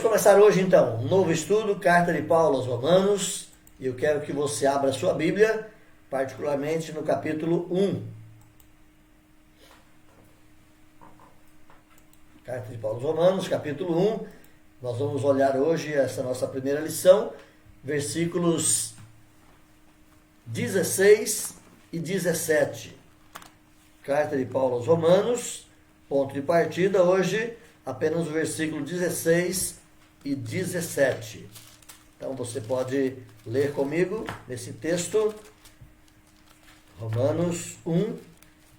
começar hoje então um novo estudo, Carta de Paulo aos Romanos, e eu quero que você abra a sua Bíblia, particularmente no capítulo 1. Carta de Paulo aos Romanos, capítulo 1, nós vamos olhar hoje essa nossa primeira lição, versículos 16 e 17. Carta de Paulo aos Romanos, ponto de partida, hoje apenas o versículo 16 e 17. Então você pode ler comigo nesse texto, Romanos 1,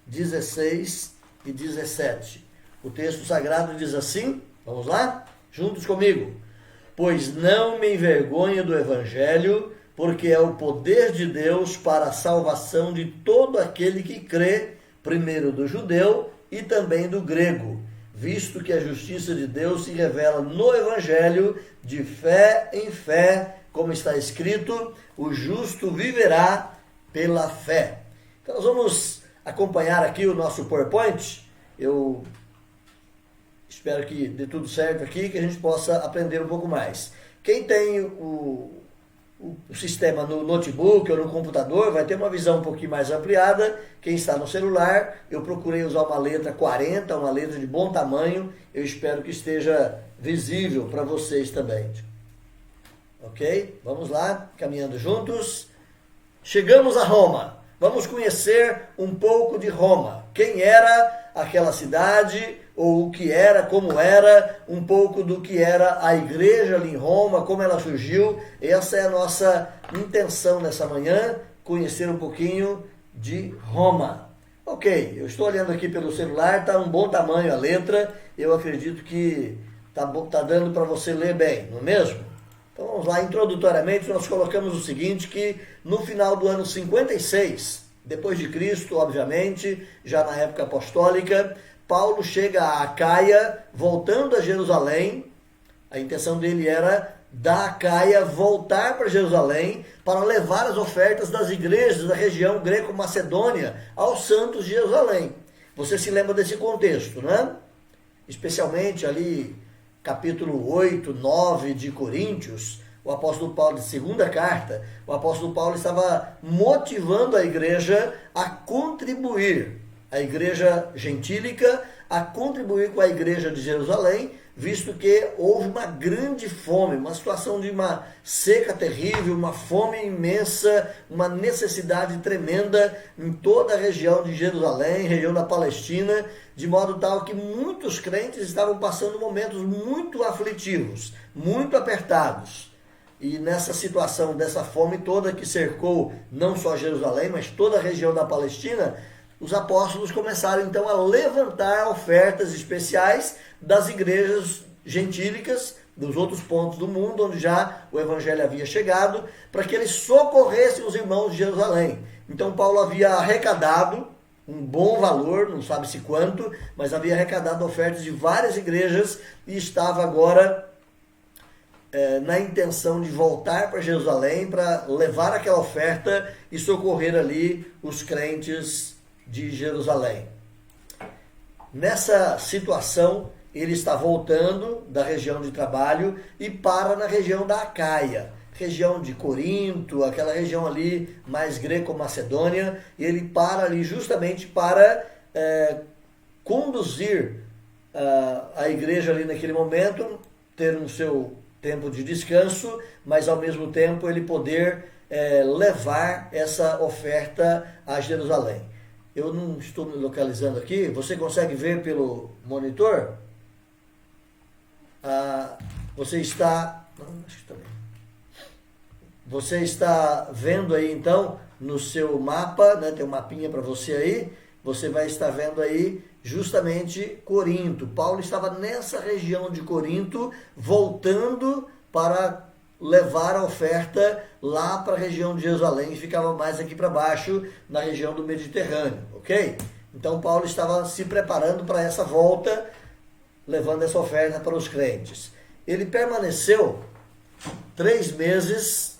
16 e 17. O texto sagrado diz assim, vamos lá? Juntos comigo. Pois não me envergonho do Evangelho, porque é o poder de Deus para a salvação de todo aquele que crê, primeiro do judeu e também do grego, visto que a justiça de Deus se revela no Evangelho de fé em fé, como está escrito, o justo viverá pela fé. Então nós vamos acompanhar aqui o nosso PowerPoint. Eu espero que dê tudo certo aqui, que a gente possa aprender um pouco mais. Quem tem o sistema no notebook ou no computador vai ter uma visão um pouquinho mais ampliada. Quem está no celular, eu procurei usar uma letra 40, uma letra de bom tamanho. Eu espero que esteja visível para vocês também. Ok? Vamos lá, caminhando juntos. Chegamos a Roma. Vamos conhecer um pouco de Roma. Quem era aquela cidade, ou o que era, como era, um pouco do que era a igreja ali em Roma, como ela surgiu. Essa é a nossa intenção nessa manhã, conhecer um pouquinho de Roma. Ok, eu estou olhando aqui pelo celular, está um bom tamanho a letra, eu acredito que está dando para você ler bem, não é mesmo? Então vamos lá, introdutoriamente nós colocamos o seguinte, que no final do ano 56, depois de Cristo, obviamente, já na época apostólica, Paulo chega a Acaia, voltando a Jerusalém. A intenção dele era da Acaia voltar para Jerusalém para levar as ofertas das igrejas da região greco-macedônia aos santos de Jerusalém. Você se lembra desse contexto, né? Especialmente ali, capítulo 8, 9 de Coríntios, o apóstolo Paulo, de segunda carta, o apóstolo Paulo estava motivando a igreja a contribuir, a igreja gentílica, a contribuir com a igreja de Jerusalém, visto que houve uma grande fome, uma situação de uma seca terrível, uma fome imensa, uma necessidade tremenda em toda a região de Jerusalém, região da Palestina, de modo tal que muitos crentes estavam passando momentos muito aflitivos, muito apertados. E nessa situação dessa fome toda que cercou não só Jerusalém, mas toda a região da Palestina, os apóstolos começaram então a levantar ofertas especiais das igrejas gentílicas, dos outros pontos do mundo, onde já o evangelho havia chegado, para que eles socorressem os irmãos de Jerusalém. Então Paulo havia arrecadado um bom valor, não sabe-se quanto, mas havia arrecadado ofertas de várias igrejas e estava agora na intenção de voltar para Jerusalém para levar aquela oferta e socorrer ali os crentes de Jerusalém. Nessa situação, ele está voltando da região de trabalho e para na região da Acaia, região de Corinto, aquela região ali mais greco-macedônia, e ele para ali justamente para conduzir a igreja ali naquele momento, ter um seu tempo de descanso, mas ao mesmo tempo ele poder levar essa oferta a Jerusalém. Eu não estou me localizando aqui. Você consegue ver pelo monitor? Você está... Não, acho que está bem. Você está vendo aí, então, no seu mapa, né, tem um mapinha para você aí. Você vai estar vendo aí justamente Corinto. Paulo estava nessa região de Corinto, voltando para levar a oferta lá para a região de Jerusalém, e ficava mais aqui para baixo, na região do Mediterrâneo, ok? Então Paulo estava se preparando para essa volta, levando essa oferta para os crentes. Ele permaneceu 3 meses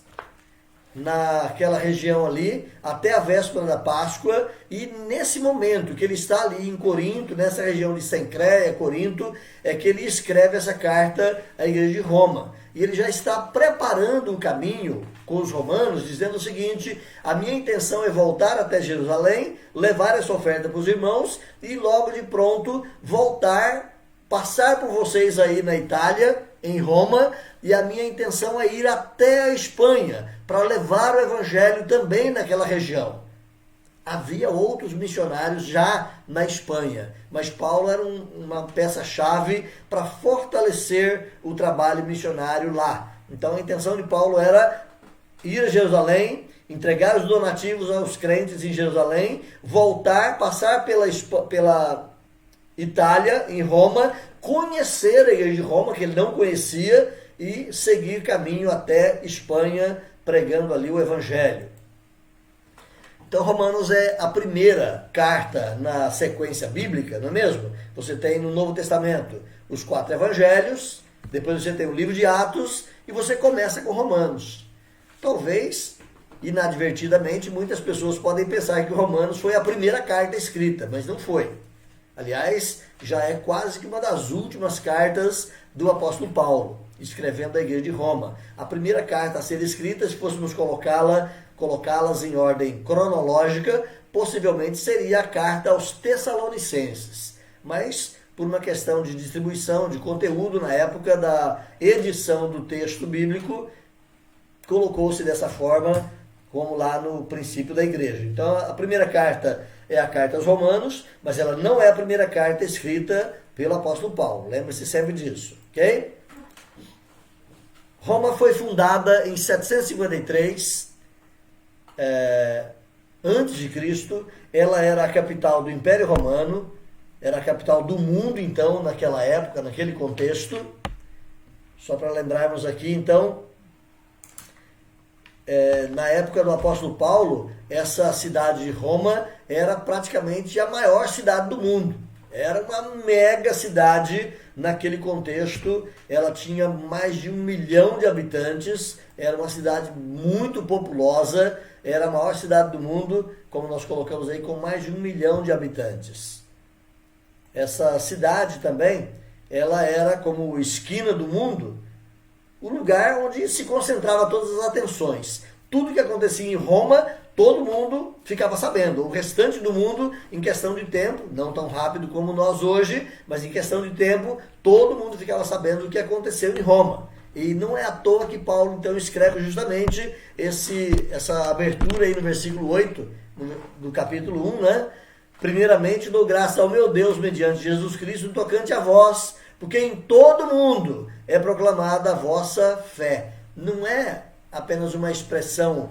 naquela região ali até a véspera da Páscoa, e nesse momento que ele está ali em Corinto, nessa região de Cencréia, Corinto, é que ele escreve essa carta à igreja de Roma. E ele já está preparando o caminho com os romanos, dizendo o seguinte: a minha intenção é voltar até Jerusalém, levar essa oferta para os irmãos e logo de pronto voltar, passar por vocês aí na Itália, em Roma, e a minha intenção é ir até a Espanha para levar o evangelho também naquela região. Havia outros missionários já na Espanha, mas Paulo era uma peça-chave para fortalecer o trabalho missionário lá. Então a intenção de Paulo era ir a Jerusalém, entregar os donativos aos crentes em Jerusalém, voltar, passar pela Itália, em Roma, conhecer a igreja de Roma, que ele não conhecia, e seguir caminho até Espanha, pregando ali o evangelho. Então, Romanos é a primeira carta na sequência bíblica, não é mesmo? Você tem no Novo Testamento os 4 evangelhos, depois você tem o livro de Atos, e você começa com Romanos. Talvez, inadvertidamente, muitas pessoas podem pensar que Romanos foi a primeira carta escrita, mas não foi. Aliás, já é quase que uma das últimas cartas do apóstolo Paulo, escrevendo à igreja de Roma. A primeira carta a ser escrita, se fôssemos colocá-las em ordem cronológica, possivelmente seria a carta aos Tessalonicenses. Mas, por uma questão de distribuição de conteúdo na época da edição do texto bíblico, colocou-se dessa forma, como lá no princípio da igreja. Então, a primeira carta é a carta aos Romanos, mas ela não é a primeira carta escrita pelo apóstolo Paulo. Lembre-se sempre disso, ok? Roma foi fundada em 753 antes de Cristo. Ela era a capital do Império Romano, era a capital do mundo, então, naquela época, naquele contexto. Só para lembrarmos aqui, então, na época do apóstolo Paulo, essa cidade de Roma era praticamente a maior cidade do mundo. Era uma mega cidade naquele contexto. Ela tinha mais de 1 milhão de habitantes. Era uma cidade muito populosa. Era a maior cidade do mundo, como nós colocamos aí, com mais de 1 milhão de habitantes. Essa cidade também, ela era como esquina do mundo, o lugar onde se concentrava todas as atenções. Tudo que acontecia em Roma, todo mundo ficava sabendo. O restante do mundo, em questão de tempo, não tão rápido como nós hoje, mas em questão de tempo, todo mundo ficava sabendo o que aconteceu em Roma. E não é à toa que Paulo, então, escreve justamente essa abertura aí no versículo 8, do capítulo 1, né? Primeiramente, dou graça ao meu Deus, mediante Jesus Cristo, no tocante a vós, porque em todo mundo é proclamada a vossa fé. Não é apenas uma expressão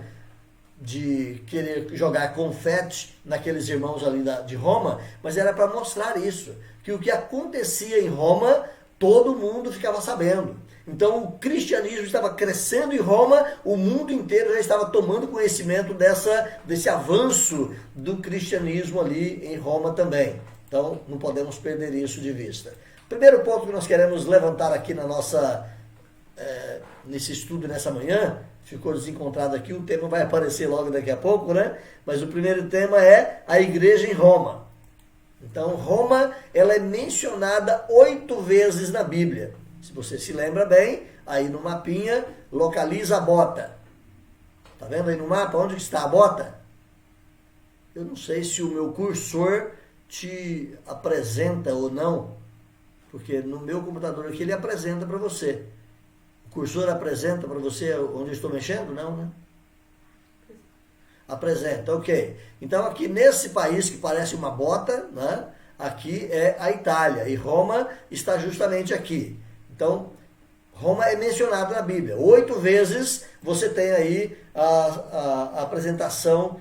de querer jogar confete naqueles irmãos ali de Roma, mas era para mostrar isso, que o que acontecia em Roma, todo mundo ficava sabendo. Então o cristianismo estava crescendo em Roma, o mundo inteiro já estava tomando conhecimento desse avanço do cristianismo ali em Roma também. Então não podemos perder isso de vista. Primeiro ponto que nós queremos levantar aqui nesse estudo nessa manhã, ficou desencontrado aqui, o tema vai aparecer logo daqui a pouco, né? Mas o primeiro tema é a igreja em Roma. Então, Roma, ela é mencionada 8 vezes na Bíblia. Se você se lembra bem, aí no mapinha, localiza a bota. Tá vendo aí no mapa onde está a bota? Eu não sei se o meu cursor te apresenta ou não, porque no meu computador aqui ele apresenta para você. O cursor apresenta para você onde eu estou mexendo? Não, né? Apresenta, ok. Então aqui nesse país que parece uma bota, né? Aqui é a Itália e Roma está justamente aqui. Então, Roma é mencionado na Bíblia. 8 vezes você tem aí a apresentação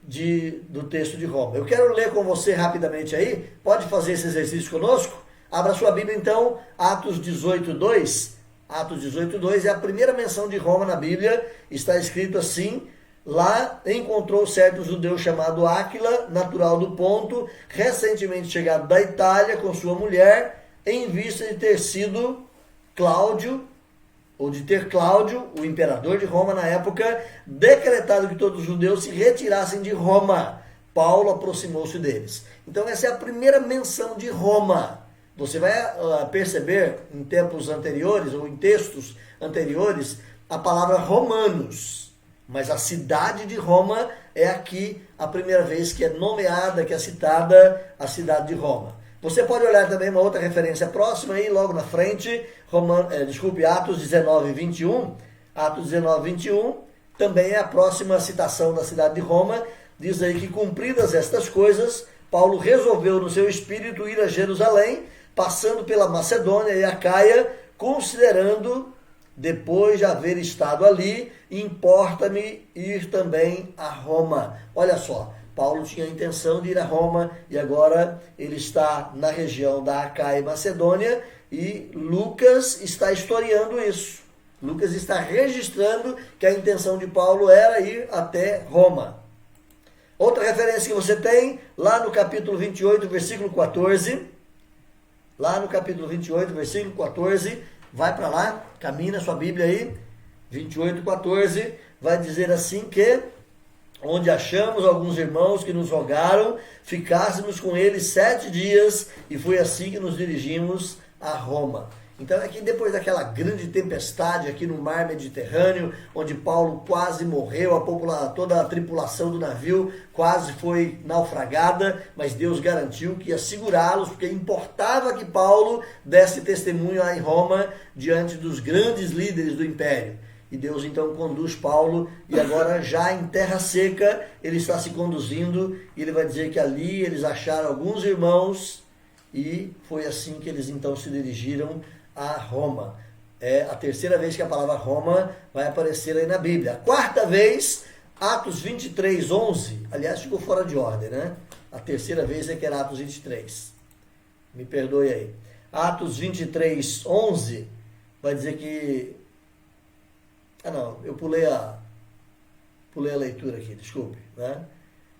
do texto de Roma. Eu quero ler com você rapidamente aí. Pode fazer esse exercício conosco? Abra sua Bíblia então, Atos 18:2. Atos 18:2 é a primeira menção de Roma na Bíblia. Está escrito assim: lá encontrou certo judeu chamado Áquila, natural do Ponto, recentemente chegado da Itália com sua mulher, em vista de ter sido Cláudio ou de ter Cláudio, o imperador de Roma na época, decretado que todos os judeus se retirassem de Roma. Paulo aproximou-se deles. Então essa é a primeira menção de Roma. Você vai perceber em tempos anteriores, ou em textos anteriores, a palavra romanos. Mas a cidade de Roma é aqui a primeira vez que é nomeada, que é citada a cidade de Roma. Você pode olhar também uma outra referência próxima aí, logo na frente, Atos 19, 21. Atos 19, 21 também é a próxima citação da cidade de Roma. Diz aí que, cumpridas estas coisas, Paulo resolveu no seu espírito ir a Jerusalém, passando pela Macedônia e Acaia, considerando, depois de haver estado ali, importa-me ir também a Roma. Olha só. Paulo tinha a intenção de ir a Roma e agora ele está na região da Acaia e Macedônia e Lucas está historiando isso. Lucas está registrando que a intenção de Paulo era ir até Roma. Outra referência que você tem, lá no capítulo 28, versículo 14. Lá no capítulo 28, versículo 14. Vai para lá, caminha sua Bíblia aí. 28, 14. Vai dizer assim que... onde achamos alguns irmãos que nos rogaram, ficássemos com eles 7 dias, e foi assim que nos dirigimos a Roma. Então é que depois daquela grande tempestade aqui no mar Mediterrâneo, onde Paulo quase morreu, toda a tripulação do navio quase foi naufragada, mas Deus garantiu que ia segurá-los, porque importava que Paulo desse testemunho lá em Roma, diante dos grandes líderes do império. E Deus então conduz Paulo, e agora já em terra seca, ele está se conduzindo, e ele vai dizer que ali eles acharam alguns irmãos, e foi assim que eles então se dirigiram a Roma. É a terceira vez que a palavra Roma vai aparecer aí na Bíblia. A quarta vez, Atos 23, 11, aliás ficou fora de ordem, né? A terceira vez é que era Atos 23. Me perdoe aí. Atos 23, 11, vai dizer que... eu pulei a leitura aqui, desculpe, né?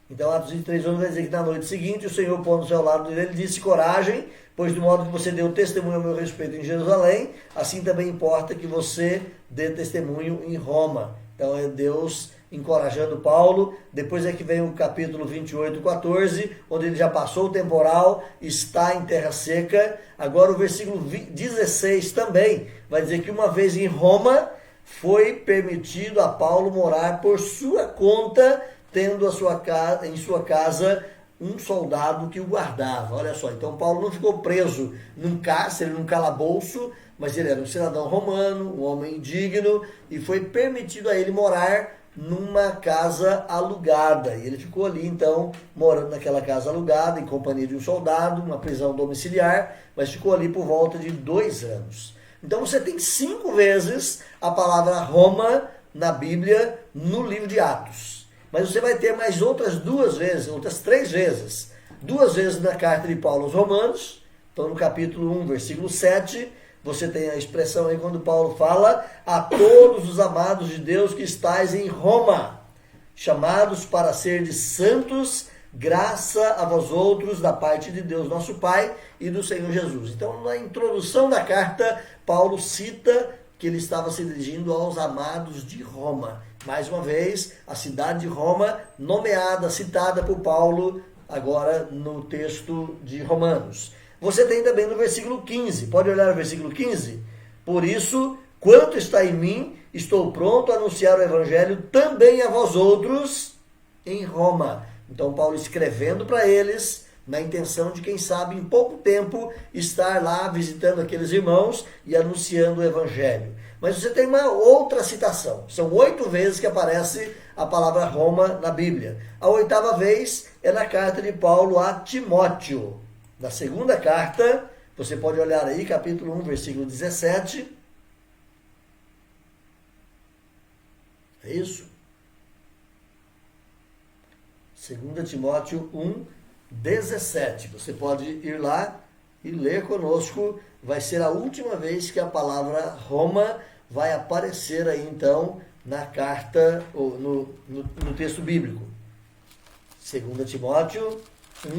Então, Atos 23, 11 vai dizer que na noite seguinte, o Senhor, pondo ao seu lado dele, disse: coragem, pois do modo que você deu testemunho ao meu respeito em Jerusalém, assim também importa que você dê testemunho em Roma. Então, é Deus encorajando Paulo. Depois é que vem o capítulo 28, 14, onde ele já passou o temporal, está em terra seca. Agora, o versículo 16 também vai dizer que uma vez em Roma, foi permitido a Paulo morar por sua conta, tendo em sua casa um soldado que o guardava. Olha só, então Paulo não ficou preso num cárcere, num calabouço, mas ele era um cidadão romano, um homem digno, e foi permitido a ele morar numa casa alugada. E ele ficou ali, então, morando naquela casa alugada, em companhia de um soldado, uma prisão domiciliar, mas ficou ali por volta de 2 anos. Então você tem 5 vezes a palavra Roma na Bíblia, no livro de Atos. Mas você vai ter mais outras 3 vezes. 2 vezes na carta de Paulo aos Romanos. Então no capítulo 1, versículo 7, você tem a expressão aí quando Paulo fala: a todos os amados de Deus que estáis em Roma, chamados para serdes santos, graça a vós outros da parte de Deus nosso Pai e do Senhor Jesus. Então, na introdução da carta, Paulo cita que ele estava se dirigindo aos amados de Roma. Mais uma vez, a cidade de Roma, nomeada, citada por Paulo, agora no texto de Romanos. Você tem também no versículo 15, pode olhar o versículo 15? Por isso, quanto está em mim, estou pronto a anunciar o evangelho também a vós outros em Roma. Então, Paulo escrevendo para eles, na intenção de, quem sabe, em pouco tempo, estar lá visitando aqueles irmãos e anunciando o evangelho. Mas você tem uma outra citação. São 8 vezes que aparece a palavra Roma na Bíblia. A 8ª vez é na carta de Paulo a Timóteo. Na segunda carta, você pode olhar aí, capítulo 1, versículo 17. É isso? 2 Timóteo 1, 17. Você pode ir lá e ler conosco. Vai ser a última vez que a palavra Roma vai aparecer aí, então, na carta, ou no texto bíblico. 2 Timóteo 1,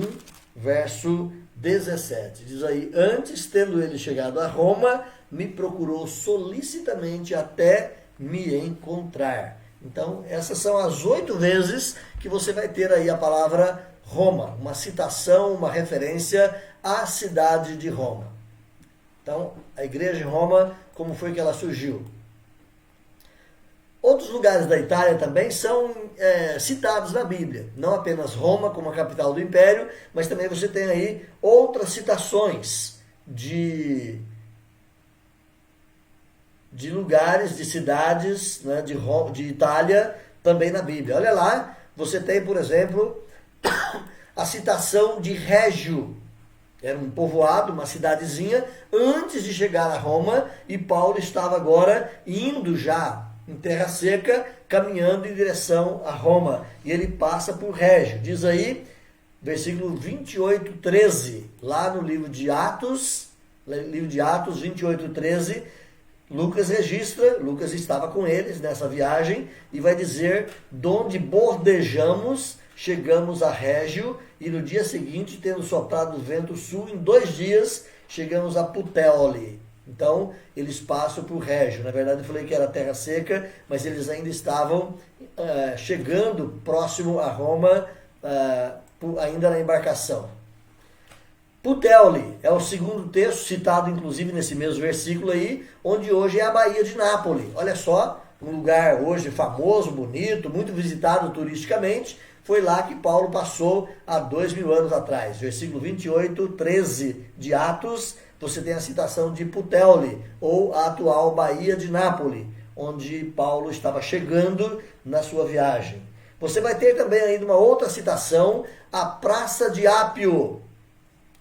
verso 17. Diz aí: antes, tendo ele chegado a Roma, me procurou solicitamente até me encontrar. Então, essas são as 8 vezes que você vai ter aí a palavra Roma, uma citação, uma referência à cidade de Roma. Então, a igreja de Roma, como foi que ela surgiu? Outros lugares da Itália também são citados na Bíblia. Não apenas Roma como a capital do império, mas também você tem aí outras citações de lugares, de cidades, né, de Itália também na Bíblia. Olha lá, você tem, por exemplo, a citação de Régio. Era um povoado, uma cidadezinha, antes de chegar a Roma, e Paulo estava agora indo já em terra seca, caminhando em direção a Roma. E ele passa por Régio. Diz aí, versículo 28, 13, lá no livro de Atos 28, 13, Lucas registra, Lucas estava com eles nessa viagem, e vai dizer, donde bordejamos, chegamos a Régio, e no dia seguinte, tendo soprado o vento sul, em 2 dias, chegamos a Puteoli. Então, eles passam por Régio. Na verdade, eu falei que era terra seca, mas eles ainda estavam chegando próximo a Roma, ainda na embarcação. Puteoli é o segundo texto, citado inclusive nesse mesmo versículo aí, onde hoje é a Baía de Nápoles. Olha só, um lugar hoje famoso, bonito, muito visitado turisticamente. Foi lá que Paulo passou há 2000 anos atrás. Versículo 28, 13 de Atos, você tem a citação de Puteoli, ou a atual Baía de Nápoles, onde Paulo estava chegando na sua viagem. Você vai ter também ainda uma outra citação, a Praça de Ápio,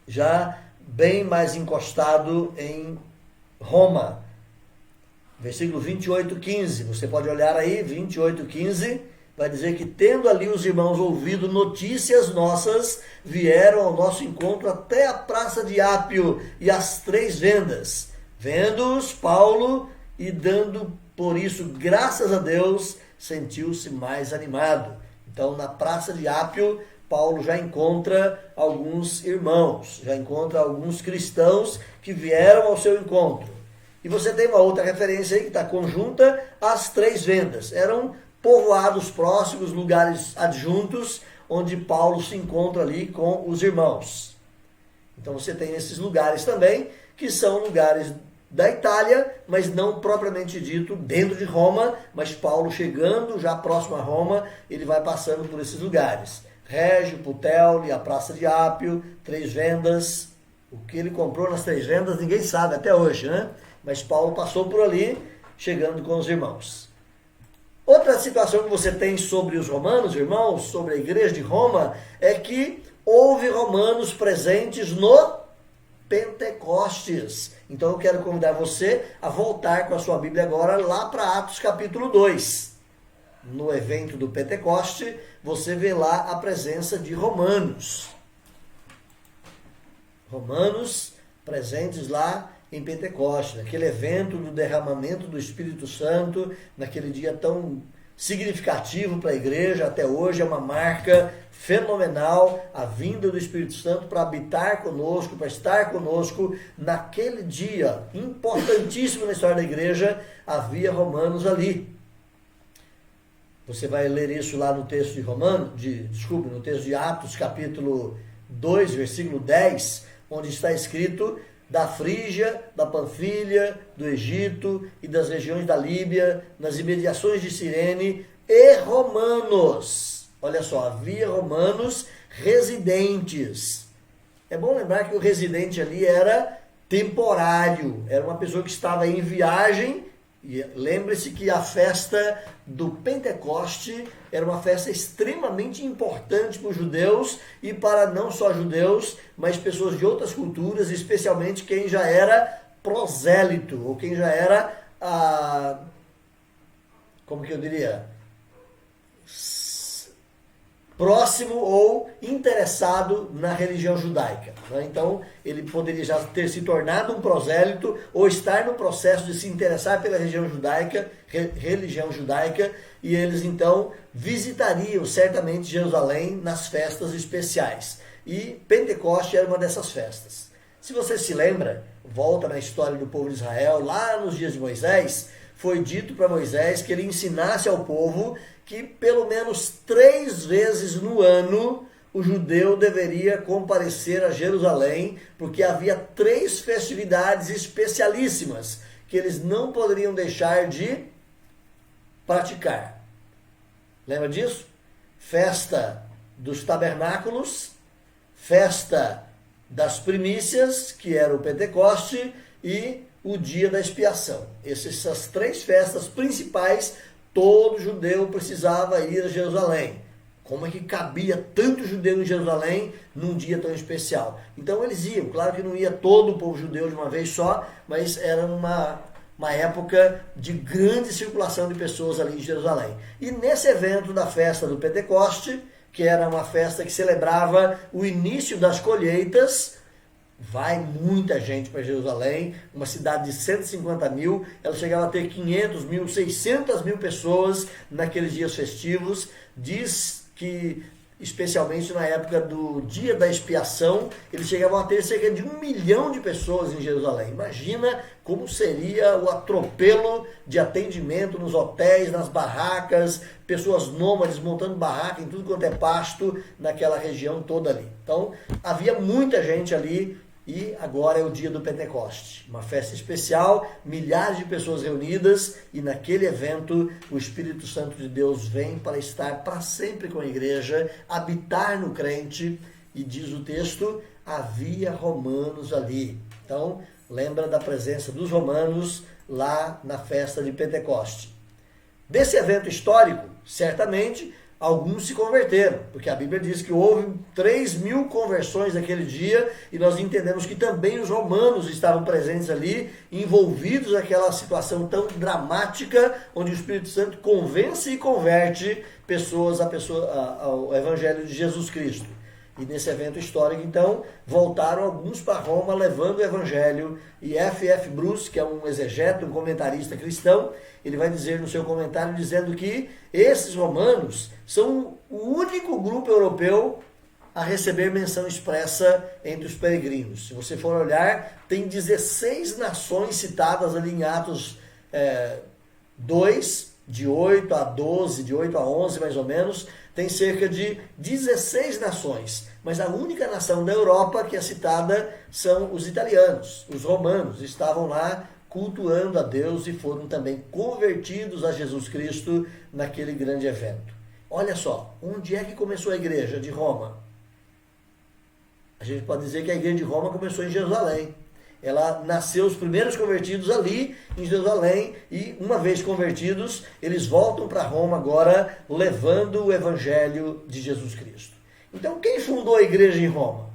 já bem mais encostado em Roma. Versículo 28, 15. Você pode olhar aí, 28, 15. Vai dizer que, tendo ali os irmãos ouvido notícias nossas, vieram ao nosso encontro até a Praça de Ápio e as 3 vendas. Vendo-os, Paulo, e dando por isso graças a Deus, sentiu-se mais animado. Então, na Praça de Ápio, Paulo já encontra alguns irmãos, já encontra alguns cristãos que vieram ao seu encontro. E você tem uma outra referência aí que está conjunta às 3 vendas. Eram povoados próximos, lugares adjuntos, onde Paulo se encontra ali com os irmãos. Então você tem esses lugares também, que são lugares da Itália, mas não propriamente dito dentro de Roma, mas Paulo chegando já próximo a Roma, ele vai passando por esses lugares. Régio, Puteoli, a Praça de Ápio, 3 vendas. O que ele comprou nas 3 vendas ninguém sabe até hoje, né? Mas Paulo passou por ali, chegando com os irmãos. Outra situação que você tem sobre os romanos, irmãos, sobre a igreja de Roma, é que houve romanos presentes no Pentecostes. Então eu quero convidar você a voltar com a sua Bíblia agora lá para Atos capítulo 2. No evento do Pentecoste, você vê lá a presença de romanos. Romanos presentes lá em Pentecostes, naquele evento do derramamento do Espírito Santo, naquele dia tão significativo para a igreja, até hoje é uma marca fenomenal, a vinda do Espírito Santo para habitar conosco, para estar conosco. Naquele dia importantíssimo na história da igreja, havia romanos ali. Você vai ler isso lá no texto no texto de Atos, capítulo 2, versículo 10, onde está escrito: da Frígia, da Panfilha, do Egito e das regiões da Líbia, nas imediações de Cirene, e romanos. Olha só, havia romanos residentes. É bom lembrar que o residente ali era temporário, era uma pessoa que estava em viagem. E lembre-se que a festa do Pentecoste era uma festa extremamente importante para os judeus e para não só judeus, mas pessoas de outras culturas, especialmente quem já era prosélito, ou quem já era, próximo ou interessado na religião judaica. Então, ele poderia já ter se tornado um prosélito ou estar no processo de se interessar pela religião judaica, e eles então visitariam certamente Jerusalém nas festas especiais. E Pentecoste era uma dessas festas. Se você se lembra, volta na história do povo de Israel, lá nos dias de Moisés, foi dito para Moisés que ele ensinasse ao povo que pelo menos 3 vezes no ano o judeu deveria comparecer a Jerusalém, porque havia 3 festividades especialíssimas que eles não poderiam deixar de praticar. Lembra disso? Festa dos tabernáculos, festa das primícias, que era o Pentecoste, e o dia da expiação. Essas 3 festas principais, todo judeu precisava ir a Jerusalém. Como é que cabia tanto judeu em Jerusalém num dia tão especial? Então eles iam, claro que não ia todo o povo judeu de uma vez só, mas era uma época de grande circulação de pessoas ali em Jerusalém. E nesse evento da festa do Pentecoste, que era uma festa que celebrava o início das colheitas, vai muita gente para Jerusalém, uma cidade de 150 mil, ela chegava a ter 500 mil, 600 mil pessoas naqueles dias festivos. Diz que, especialmente na época do dia da expiação, eles chegavam a ter cerca de 1 milhão de pessoas em Jerusalém. Imagina como seria o atropelo de atendimento nos hotéis, nas barracas, pessoas nômades montando barraca em tudo quanto é pasto naquela região toda ali. Então, havia muita gente ali. E agora é o dia do Pentecoste, uma festa especial, milhares de pessoas reunidas, e naquele evento o Espírito Santo de Deus vem para estar para sempre com a igreja, habitar no crente, e diz o texto, havia romanos ali. Então, lembra da presença dos romanos lá na festa de Pentecoste. Desse evento histórico, certamente, alguns se converteram, porque a Bíblia diz que houve 3.000 conversões naquele dia, e nós entendemos que também os romanos estavam presentes ali, envolvidos naquela situação tão dramática, onde o Espírito Santo convence e converte pessoas ao Evangelho de Jesus Cristo. E nesse evento histórico, então, voltaram alguns para Roma levando o Evangelho, e F.F. Bruce, que é um exegeta, um comentarista cristão, ele vai dizer no seu comentário, dizendo que esses romanos são o único grupo europeu a receber menção expressa entre os peregrinos. Se você for olhar, tem 16 nações citadas ali em Atos 2, de 8 a 12, de 8 a 11 mais ou menos, tem cerca de 16 nações. Mas a única nação da Europa que é citada são os italianos. Os romanos estavam lá cultuando a Deus e foram também convertidos a Jesus Cristo naquele grande evento. Olha só, onde é que começou a igreja de Roma? A gente pode dizer que a igreja de Roma começou em Jerusalém. Ela nasceu, os primeiros convertidos ali em Jerusalém, e uma vez convertidos, eles voltam para Roma agora, levando o Evangelho de Jesus Cristo. Então, quem fundou a igreja em Roma?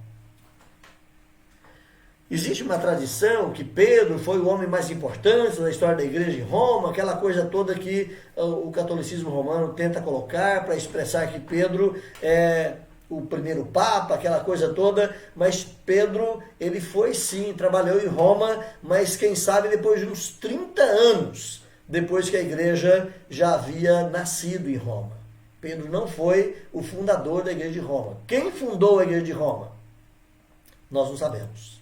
Existe uma tradição que Pedro foi o homem mais importante da história da igreja em Roma, aquela coisa toda que o catolicismo romano tenta colocar para expressar que Pedro é o primeiro papa, aquela coisa toda, mas Pedro, ele foi sim, trabalhou em Roma, mas quem sabe depois de uns 30 anos, depois que a igreja já havia nascido em Roma. Pedro não foi o fundador da igreja de Roma. Quem fundou a igreja de Roma? Nós não sabemos.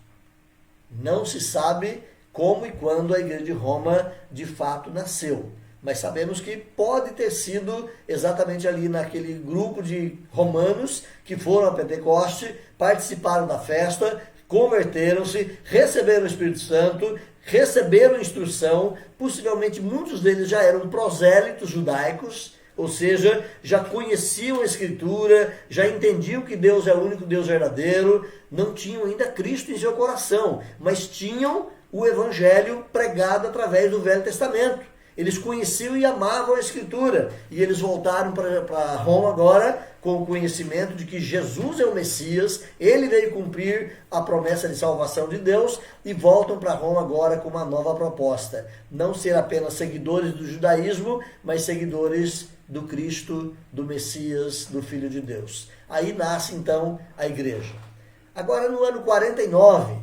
Não se sabe como e quando a igreja de Roma de fato nasceu. Mas sabemos que pode ter sido exatamente ali naquele grupo de romanos que foram a Pentecoste, participaram da festa, converteram-se, receberam o Espírito Santo, receberam instrução, possivelmente muitos deles já eram prosélitos judaicos, ou seja, já conheciam a Escritura, já entendiam que Deus é o único Deus verdadeiro, não tinham ainda Cristo em seu coração, mas tinham o Evangelho pregado através do Velho Testamento. Eles conheciam e amavam a Escritura, e eles voltaram para Roma agora com o conhecimento de que Jesus é o Messias, ele veio cumprir a promessa de salvação de Deus, e voltam para Roma agora com uma nova proposta. Não ser apenas seguidores do judaísmo, mas seguidores do Cristo, do Messias, do Filho de Deus. Aí nasce então a igreja. Agora no ano 49,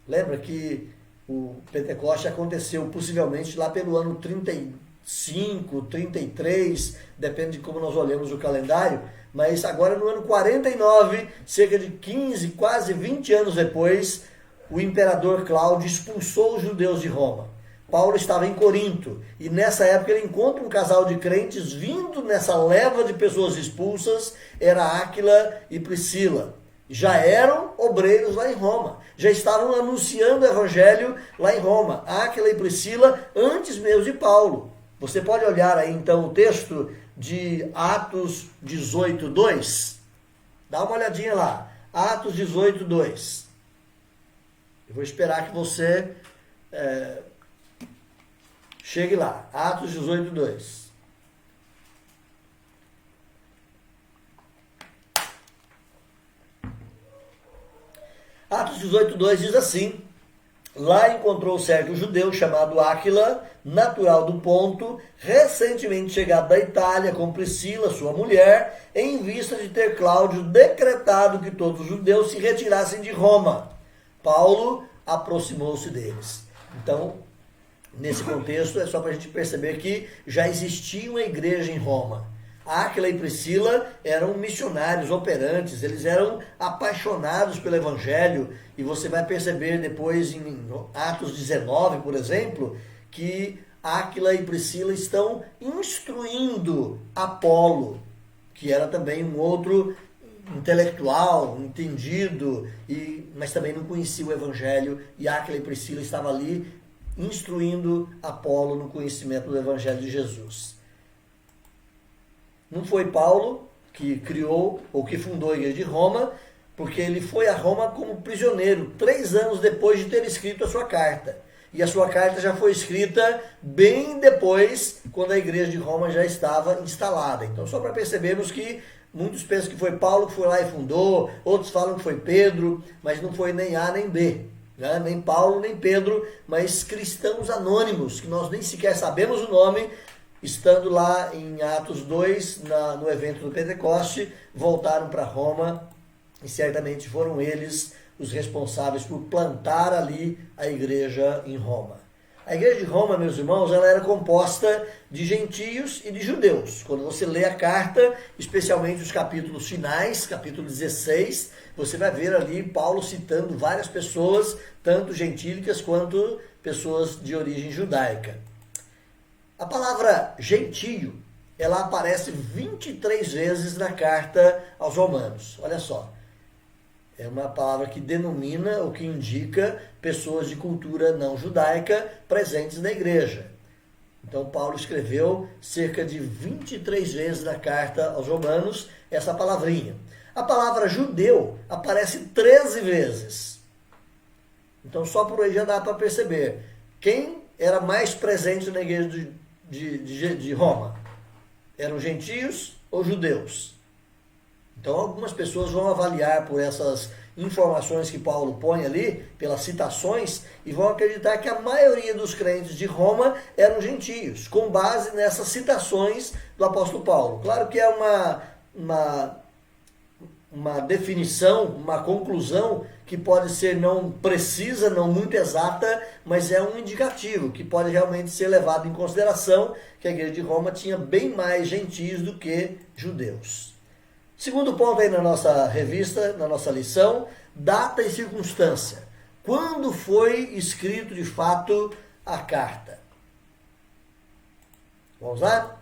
lembra que o Pentecoste aconteceu possivelmente lá pelo ano 35, 33, depende de como nós olhamos o calendário, mas agora no ano 49, cerca de 15, quase 20 anos depois, o imperador Cláudio expulsou os judeus de Roma. Paulo estava em Corinto e nessa época ele encontra um casal de crentes vindo nessa leva de pessoas expulsas, era Áquila e Priscila. Já eram obreiros lá em Roma, já estavam anunciando o evangelho lá em Roma. Áquila e Priscila antes mesmo de Paulo. Você pode olhar aí então o texto de Atos 18:2. Dá uma olhadinha lá. Atos 18:2. Eu vou esperar que você chegue lá. Atos 18:2. Atos 18:2 diz assim: lá encontrou certo judeu chamado Áquila, natural do Ponto, recentemente chegado da Itália com Priscila, sua mulher, em vista de ter Cláudio decretado que todos os judeus se retirassem de Roma. Paulo aproximou-se deles. Então, nesse contexto, é só para a gente perceber que já existia uma igreja em Roma. Áquila e Priscila eram missionários operantes, eles eram apaixonados pelo evangelho, e você vai perceber depois em Atos 19, por exemplo, que Áquila e Priscila estão instruindo Apolo, que era também um outro intelectual, entendido, mas também não conhecia o evangelho, e Áquila e Priscila estavam ali instruindo Apolo no conhecimento do evangelho de Jesus. Não foi Paulo que criou ou que fundou a igreja de Roma, porque ele foi a Roma como prisioneiro 3 anos depois de ter escrito a sua carta. E a sua carta já foi escrita bem depois, quando a igreja de Roma já estava instalada. Então, só para percebermos que muitos pensam que foi Paulo que foi lá e fundou, outros falam que foi Pedro, mas não foi nem A nem B. Né? Nem Paulo, nem Pedro, mas cristãos anônimos, que nós nem sequer sabemos o nome, estando lá em Atos 2, no evento do Pentecoste, voltaram para Roma e certamente foram eles os responsáveis por plantar ali a igreja em Roma. A igreja de Roma, meus irmãos, ela era composta de gentios e de judeus. Quando você lê a carta, especialmente os capítulos finais, capítulo 16, você vai ver ali Paulo citando várias pessoas, tanto gentílicas quanto pessoas de origem judaica. A palavra gentio, ela aparece 23 vezes na carta aos Romanos. Olha só. É uma palavra que denomina ou que indica pessoas de cultura não judaica presentes na igreja. Então, Paulo escreveu cerca de 23 vezes na carta aos Romanos essa palavrinha. A palavra judeu aparece 13 vezes. Então, só por aí já dá para perceber quem era mais presente na igreja de Roma. Eram gentios ou judeus? Então, algumas pessoas vão avaliar por essas informações que Paulo põe ali, pelas citações, e vão acreditar que a maioria dos crentes de Roma eram gentios, com base nessas citações do apóstolo Paulo. Claro que é uma definição, uma conclusão que pode ser não precisa, não muito exata, mas é um indicativo que pode realmente ser levado em consideração que a igreja de Roma tinha bem mais gentios do que judeus. Segundo ponto aí na nossa revista, na nossa lição, data e circunstância. Quando foi escrito de fato a carta? Vamos lá?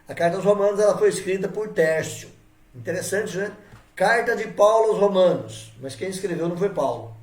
A carta aos Romanos ela foi escrita por Tércio. Interessante, né? Carta de Paulo aos Romanos. Mas quem escreveu não foi Paulo.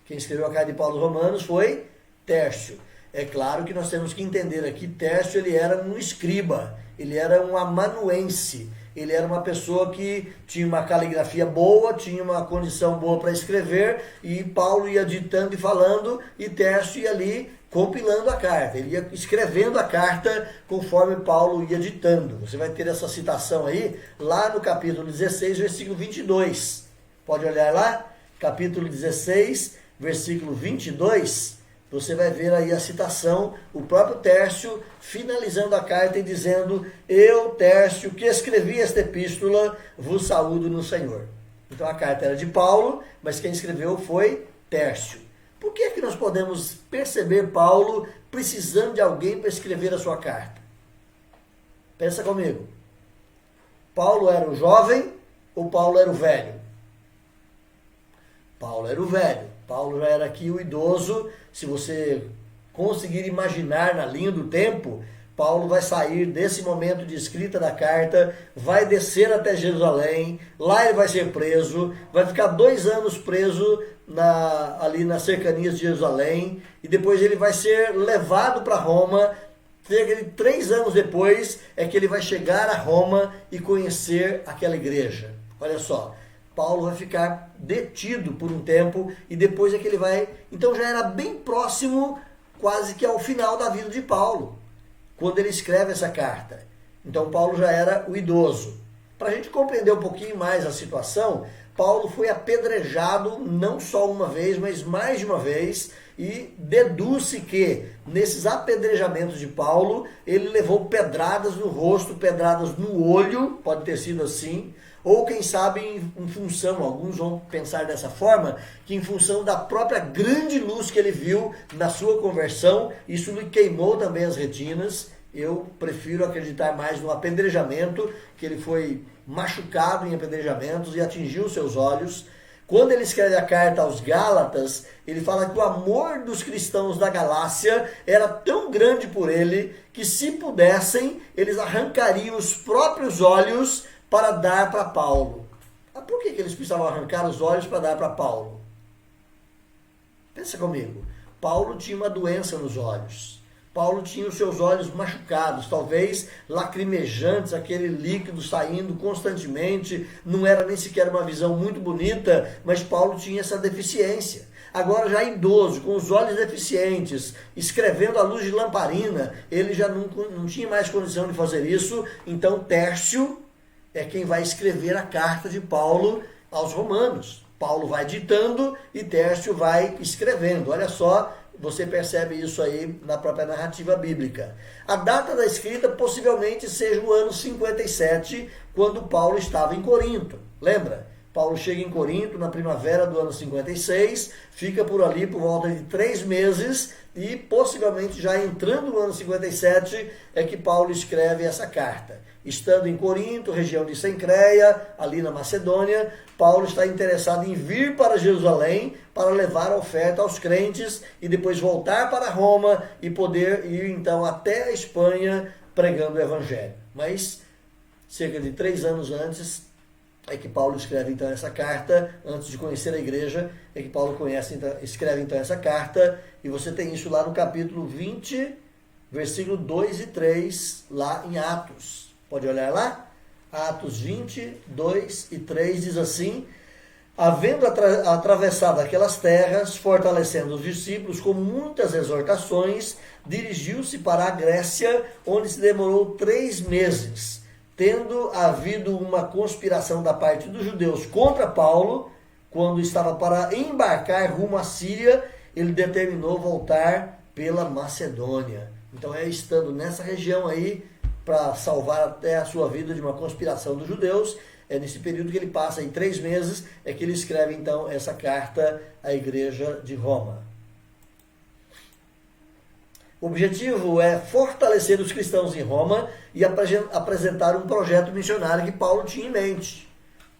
Quem escreveu a carta de Paulo aos Romanos foi Tércio. É claro que nós temos que entender aqui, Tércio ele era um escriba, ele era um amanuense, ele era uma pessoa que tinha uma caligrafia boa, tinha uma condição boa para escrever, e Paulo ia ditando e falando, e Tércio ia ali compilando a carta, ele ia escrevendo a carta conforme Paulo ia ditando. Você vai ter essa citação aí, lá no capítulo 16, versículo 22. Pode olhar lá? Capítulo 16, versículo 22. Você vai ver aí a citação, o próprio Tércio finalizando a carta e dizendo: eu, Tércio, que escrevi esta epístola, vos saúdo no Senhor. Então a carta era de Paulo, mas quem escreveu foi Tércio. Por que é que nós podemos perceber Paulo precisando de alguém para escrever a sua carta? Pensa comigo. Paulo era o jovem ou Paulo era o velho? Paulo era o velho. Paulo já era aqui o idoso. Se você conseguir imaginar na linha do tempo, Paulo vai sair desse momento de escrita da carta, vai descer até Jerusalém, lá ele vai ser preso, vai ficar 2 anos preso ali nas cercanias de Jerusalém, e depois ele vai ser levado para Roma. Cerca de 3 anos depois é que ele vai chegar a Roma e conhecer aquela igreja. Olha só, Paulo vai ficar detido por um tempo e depois é que ele vai... Então já era bem próximo, quase que ao final da vida de Paulo, quando ele escreve essa carta. Então Paulo já era o idoso. Para a gente compreender um pouquinho mais a situação, Paulo foi apedrejado não só uma vez, mas mais de uma vez, e deduz-se que nesses apedrejamentos de Paulo, ele levou pedradas no rosto, pedradas no olho, pode ter sido assim, ou quem sabe em função, alguns vão pensar dessa forma, que em função da própria grande luz que ele viu na sua conversão, isso lhe queimou também as retinas. Eu prefiro acreditar mais no apedrejamento, que ele foi machucado em apedrejamentos e atingiu seus olhos. Quando ele escreve a carta aos Gálatas, ele fala que o amor dos cristãos da Galácia era tão grande por ele, que se pudessem, eles arrancariam os próprios olhos para dar para Paulo. Mas por que eles precisavam arrancar os olhos para dar para Paulo? Pensa comigo. Paulo tinha uma doença nos olhos. Paulo tinha os seus olhos machucados, talvez lacrimejantes, aquele líquido saindo constantemente, não era nem sequer uma visão muito bonita, mas Paulo tinha essa deficiência. Agora já idoso, com os olhos deficientes, escrevendo à luz de lamparina, ele já não tinha mais condição de fazer isso, então Tércio é quem vai escrever a carta de Paulo aos Romanos. Paulo vai ditando e Tércio vai escrevendo. Olha só, você percebe isso aí na própria narrativa bíblica. A data da escrita possivelmente seja o ano 57, quando Paulo estava em Corinto. Lembra? Paulo chega em Corinto na primavera do ano 56, fica por ali por volta de 3 meses e possivelmente já entrando no ano 57 é que Paulo escreve essa carta. Estando em Corinto, região de Cencreia, ali na Macedônia, Paulo está interessado em vir para Jerusalém para levar a oferta aos crentes e depois voltar para Roma e poder ir então até a Espanha pregando o evangelho. Mas cerca de 3 anos antes é que Paulo escreve então essa carta, antes de conhecer a igreja, é que Paulo escreve então essa carta, e você tem isso lá no capítulo 20, versículo 2 e 3, lá em Atos. Pode olhar lá? Atos 20, 2 e 3 diz assim: havendo atravessado aquelas terras, fortalecendo os discípulos com muitas exortações, dirigiu-se para a Grécia, onde se demorou 3 meses. Tendo havido uma conspiração da parte dos judeus contra Paulo, quando estava para embarcar rumo à Síria, ele determinou voltar pela Macedônia. Então é estando nessa região aí, para salvar até a sua vida de uma conspiração dos judeus, é nesse período que ele passa em 3 meses, é que ele escreve então essa carta à igreja de Roma. O objetivo é fortalecer os cristãos em Roma e apresentar um projeto missionário que Paulo tinha em mente.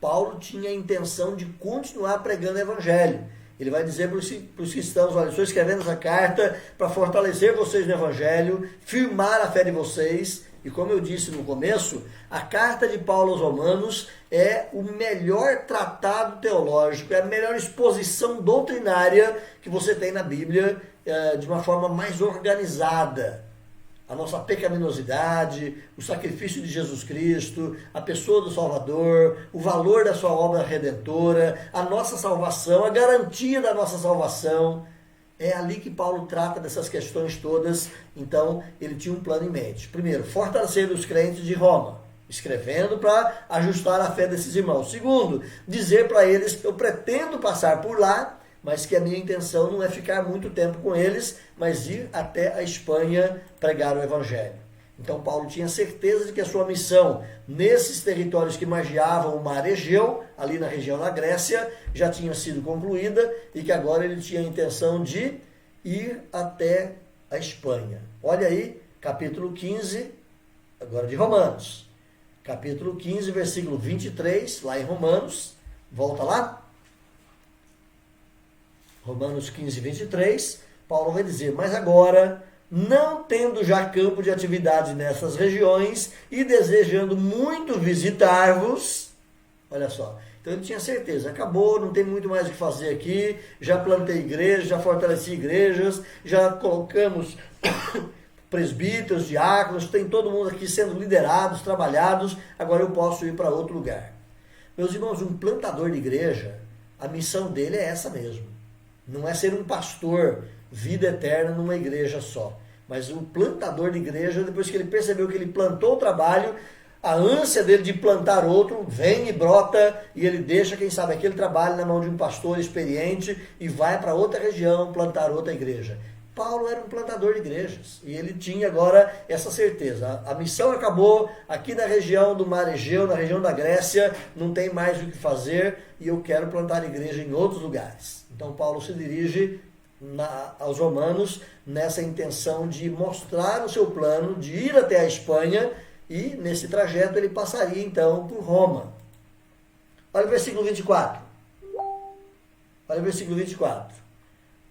Paulo tinha a intenção de continuar pregando o evangelho. Ele vai dizer para os cristãos: olha, estou escrevendo essa carta para fortalecer vocês no evangelho, firmar a fé de vocês. E como eu disse no começo, a carta de Paulo aos Romanos é o melhor tratado teológico, é a melhor exposição doutrinária que você tem na Bíblia, de uma forma mais organizada. A nossa pecaminosidade, o sacrifício de Jesus Cristo, a pessoa do Salvador, o valor da sua obra redentora, a nossa salvação, a garantia da nossa salvação. É ali que Paulo trata dessas questões todas. Então, ele tinha um plano em mente. Primeiro, fortalecer os crentes de Roma, escrevendo para ajustar a fé desses irmãos. Segundo, dizer para eles: eu pretendo passar por lá, mas que a minha intenção não é ficar muito tempo com eles, mas ir até a Espanha pregar o evangelho. Então Paulo tinha certeza de que a sua missão nesses territórios que margeavam o mar Egeu, ali na região da Grécia, já tinha sido concluída e que agora ele tinha a intenção de ir até a Espanha. Olha aí, capítulo 15, agora de Romanos. Capítulo 15, versículo 23, lá em Romanos. Volta lá. Romanos 15, 23, Paulo vai dizer, mas agora, não tendo já campo de atividade nessas regiões e desejando muito visitar-vos, olha só, então ele tinha certeza, acabou, não tem muito mais o que fazer aqui, já plantei igrejas, já fortaleci igrejas, já colocamos presbíteros, diáconos, tem todo mundo aqui sendo liderados, trabalhados, agora eu posso ir para outro lugar. Meus irmãos, um plantador de igreja, a missão dele é essa mesmo. Não é ser um pastor, vida eterna numa igreja só. Mas o plantador de igreja, depois que ele percebeu que ele plantou o trabalho, a ânsia dele de plantar outro vem e brota, e ele deixa, quem sabe, aquele trabalho na mão de um pastor experiente e vai para outra região plantar outra igreja. Paulo era um plantador de igrejas e ele tinha agora essa certeza. A missão acabou aqui na região do Mar Egeu, na região da Grécia, não tem mais o que fazer e eu quero plantar igreja em outros lugares. Então Paulo se dirige aos romanos nessa intenção de mostrar o seu plano, de ir até a Espanha e nesse trajeto ele passaria então por Roma. Olha o versículo 24. Olha o versículo 24.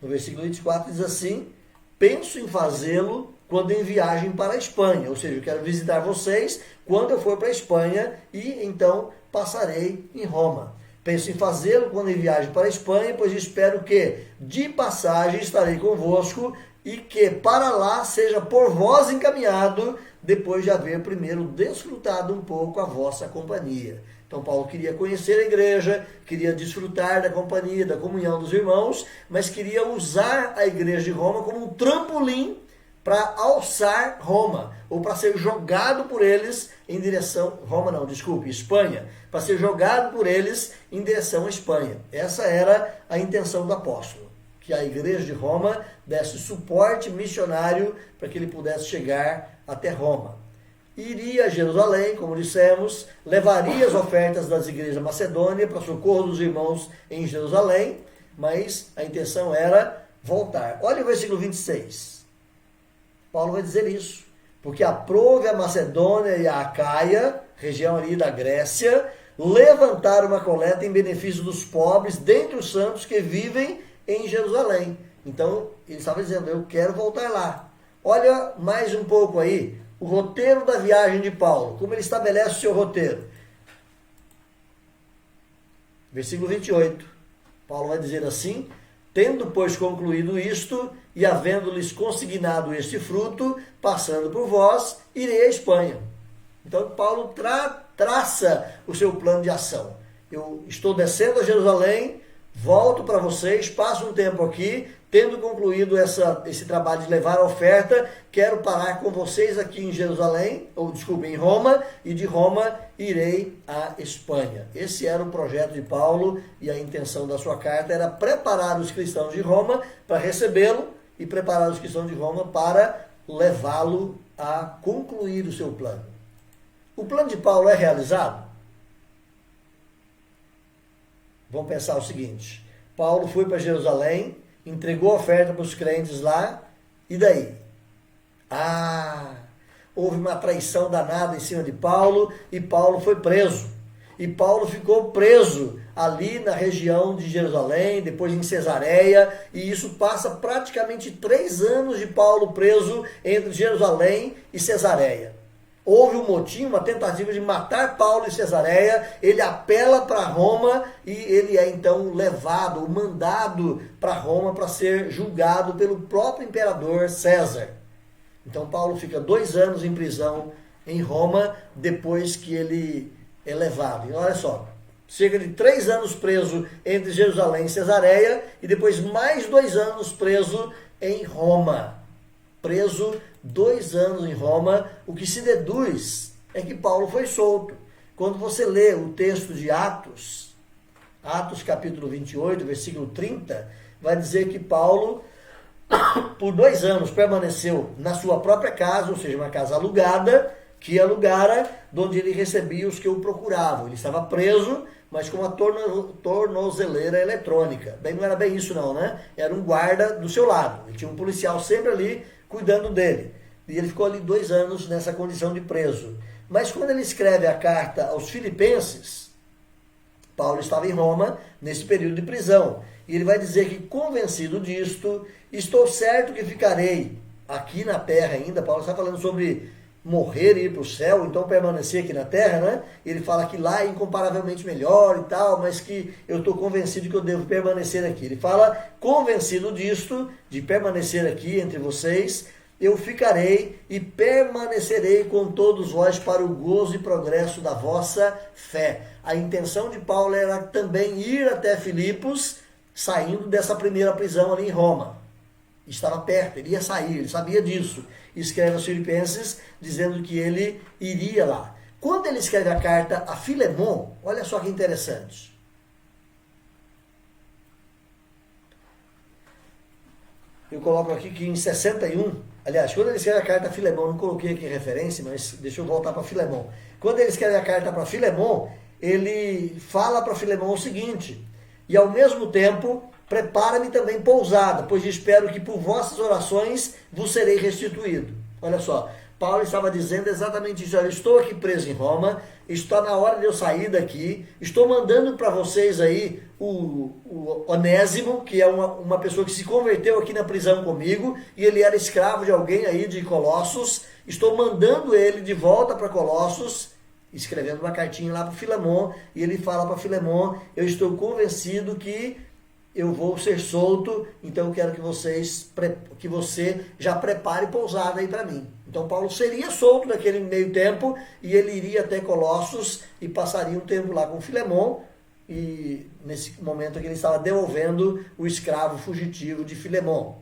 No versículo 24 diz assim, penso em fazê-lo quando em viagem para a Espanha, ou seja, eu quero visitar vocês quando eu for para a Espanha e então passarei em Roma. Penso em fazê-lo quando em viagem para a Espanha, pois espero que de passagem estarei convosco e que para lá seja por vós encaminhado, depois de haver primeiro desfrutado um pouco a vossa companhia. Então Paulo queria conhecer a igreja, queria desfrutar da companhia, da comunhão dos irmãos, mas queria usar a igreja de Roma como um trampolim para alçar Roma, ou para ser jogado por eles em direção... Espanha. Para ser jogado por eles em direção à Espanha. Essa era a intenção do apóstolo, que a igreja de Roma desse suporte missionário para que ele pudesse chegar até Roma. Iria a Jerusalém, como dissemos, levaria as ofertas das igrejas macedônias para socorro dos irmãos em Jerusalém, mas a intenção era voltar. Olha o versículo 26. Paulo vai dizer isso, porque aprove a Macedônia e a Acaia, região ali da Grécia, levantar uma coleta em benefício dos pobres dentre os santos que vivem em Jerusalém. Então, ele estava dizendo, eu quero voltar lá. Olha mais um pouco aí, o roteiro da viagem de Paulo, como ele estabelece o seu roteiro. Versículo 28. Paulo vai dizer assim, tendo, pois, concluído isto, e havendo-lhes consignado este fruto, passando por vós, irei à Espanha. Então, Paulo traça o seu plano de ação. Eu estou descendo a Jerusalém, volto para vocês, passo um tempo aqui, tendo concluído esse trabalho de levar a oferta, quero parar com vocês aqui em Jerusalém, em Roma, e de Roma irei à Espanha. Esse era o projeto de Paulo e a intenção da sua carta era preparar os cristãos de Roma para recebê-lo e preparar os cristãos de Roma para levá-lo a concluir o seu plano. O plano de Paulo é realizado? Vamos pensar o seguinte, Paulo foi para Jerusalém, entregou a oferta para os crentes lá, e daí? Houve uma traição danada em cima de Paulo, e Paulo foi preso. E Paulo ficou preso ali na região de Jerusalém, depois em Cesareia, e isso passa praticamente 3 anos de Paulo preso entre Jerusalém e Cesareia. Houve um motim, uma tentativa de matar Paulo em Cesareia, ele apela para Roma e ele é então levado, mandado para Roma para ser julgado pelo próprio imperador César. Então Paulo fica 2 anos em prisão em Roma depois que ele é levado. E olha só, cerca de 3 anos preso entre Jerusalém e Cesareia e depois mais 2 anos preso em Roma. Preso 2 anos em Roma, o que se deduz é que Paulo foi solto. Quando você lê o texto de Atos capítulo 28, versículo 30, vai dizer que Paulo, por 2 anos, permaneceu na sua própria casa, ou seja, uma casa alugada, que alugara, onde ele recebia os que o procuravam. Ele estava preso, mas com uma tornozeleira eletrônica. Bem, não era bem isso não, né? Era um guarda do seu lado. Ele tinha um policial sempre ali, cuidando dele. E ele ficou ali 2 anos nessa condição de preso. Mas quando ele escreve a carta aos Filipenses, Paulo estava em Roma nesse período de prisão. E ele vai dizer que, convencido disto, estou certo que ficarei aqui na terra ainda. Paulo está falando sobre morrer e ir para o céu, então permanecer aqui na terra, né? Ele fala que lá é incomparavelmente melhor e tal, mas que eu estou convencido que eu devo permanecer aqui. Ele fala, convencido disto, de permanecer aqui entre vocês, eu ficarei e permanecerei com todos vós para o gozo e progresso da vossa fé. A intenção de Paulo era também ir até Filipos, saindo dessa primeira prisão ali em Roma. Estava perto, ele ia sair, ele sabia disso. Escreve aos Filipenses dizendo que ele iria lá. Quando ele escreve a carta a Filemon, olha só que interessante. Eu coloco aqui que em 61, aliás, quando ele escreve a carta a Filemon, não coloquei aqui referência, mas deixa eu voltar para Filemon. Quando ele escreve a carta para Filemon, ele fala para Filemon o seguinte: e ao mesmo tempo, prepara-me também pousada, pois espero que por vossas orações vos serei restituído. Olha só, Paulo estava dizendo exatamente isso. Eu estou aqui preso em Roma, está na hora de eu sair daqui, estou mandando para vocês aí o Onésimo, que é uma pessoa que se converteu aqui na prisão comigo, e ele era escravo de alguém aí de Colossos. Estou mandando ele de volta para Colossos, escrevendo uma cartinha lá para Filemon, e ele fala para Filemon, eu estou convencido que eu vou ser solto, então eu quero que você já prepare pousada aí para mim. Então Paulo seria solto naquele meio tempo, e ele iria até Colossos e passaria um tempo lá com Filemon, e nesse momento que ele estava devolvendo o escravo fugitivo de Filemon.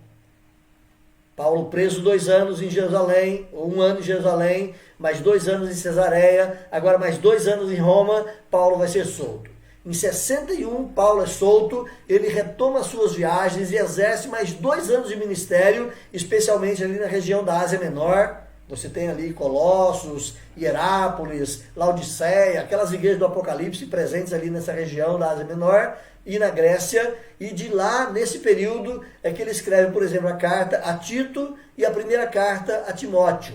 Paulo preso 2 anos em Jerusalém, ou 1 ano em Jerusalém, mais 2 anos em Cesareia, agora mais 2 anos em Roma, Paulo vai ser solto. Em 61, Paulo é solto, ele retoma suas viagens e exerce mais 2 anos de ministério, especialmente ali na região da Ásia Menor. Você tem ali Colossos, Hierápolis, Laodiceia, aquelas igrejas do Apocalipse presentes ali nessa região da Ásia Menor e na Grécia. E de lá, nesse período, é que ele escreve, por exemplo, a carta a Tito e a primeira carta a Timóteo.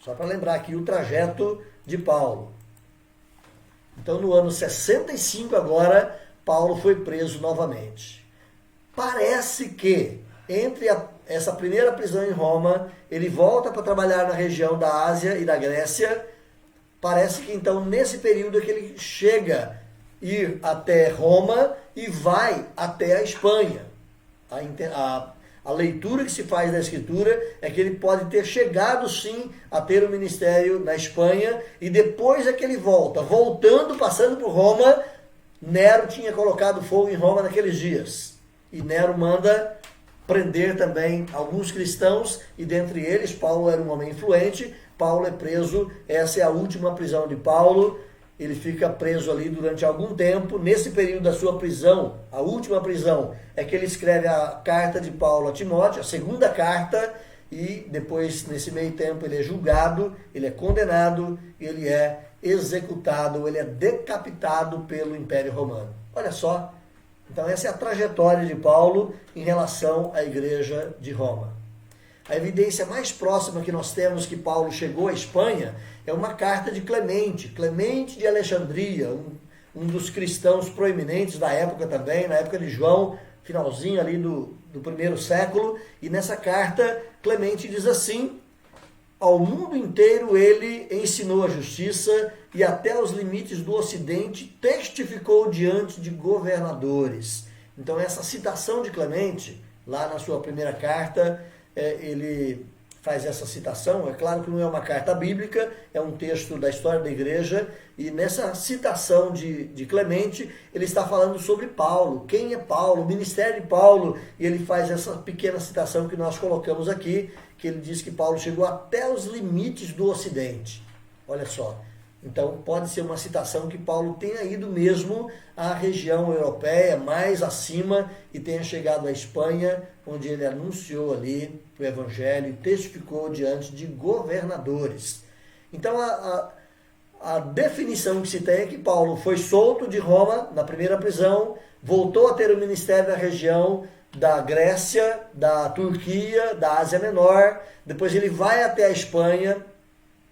Só para lembrar aqui o trajeto de Paulo. Então, no ano 65 agora, Paulo foi preso novamente. Parece que, entre essa primeira prisão em Roma, ele volta para trabalhar na região da Ásia e da Grécia. Parece que, então, nesse período é que ele chega a ir até Roma e vai até a Espanha. A leitura que se faz da Escritura é que ele pode ter chegado sim a ter o ministério na Espanha, e depois é que ele volta. Voltando, passando por Roma, Nero tinha colocado fogo em Roma naqueles dias. E Nero manda prender também alguns cristãos, e dentre eles Paulo era um homem influente. Paulo é preso, essa é a última prisão de Paulo. Ele fica preso ali durante algum tempo. Nesse período da sua prisão, a última prisão, é que ele escreve a carta de Paulo a Timóteo, a segunda carta, e depois, nesse meio tempo, ele é julgado, ele é condenado, ele é executado, ele é decapitado pelo Império Romano. Olha só, então essa é a trajetória de Paulo em relação à igreja de Roma. A evidência mais próxima que nós temos que Paulo chegou à Espanha é uma carta de Clemente de Alexandria, um dos cristãos proeminentes da época também, na época de João, finalzinho ali do 1º século. E nessa carta, Clemente diz assim: ao mundo inteiro ele ensinou a justiça, e até os limites do Ocidente testificou diante de governadores. Então essa citação de Clemente, lá na sua primeira carta, ele faz essa citação. É claro que não é uma carta bíblica, é um texto da história da igreja, e nessa citação de Clemente, ele está falando sobre Paulo, quem é Paulo, o ministério de Paulo, e ele faz essa pequena citação que nós colocamos aqui, que ele diz que Paulo chegou até os limites do Ocidente. Olha só, então pode ser uma citação que Paulo tenha ido mesmo à região europeia, mais acima, e tenha chegado à Espanha, onde ele anunciou ali o Evangelho e testificou diante de governadores. Então a definição que se tem é que Paulo foi solto de Roma, na primeira prisão, voltou a ter o ministério na região da Grécia, da Turquia, da Ásia Menor, depois ele vai até a Espanha,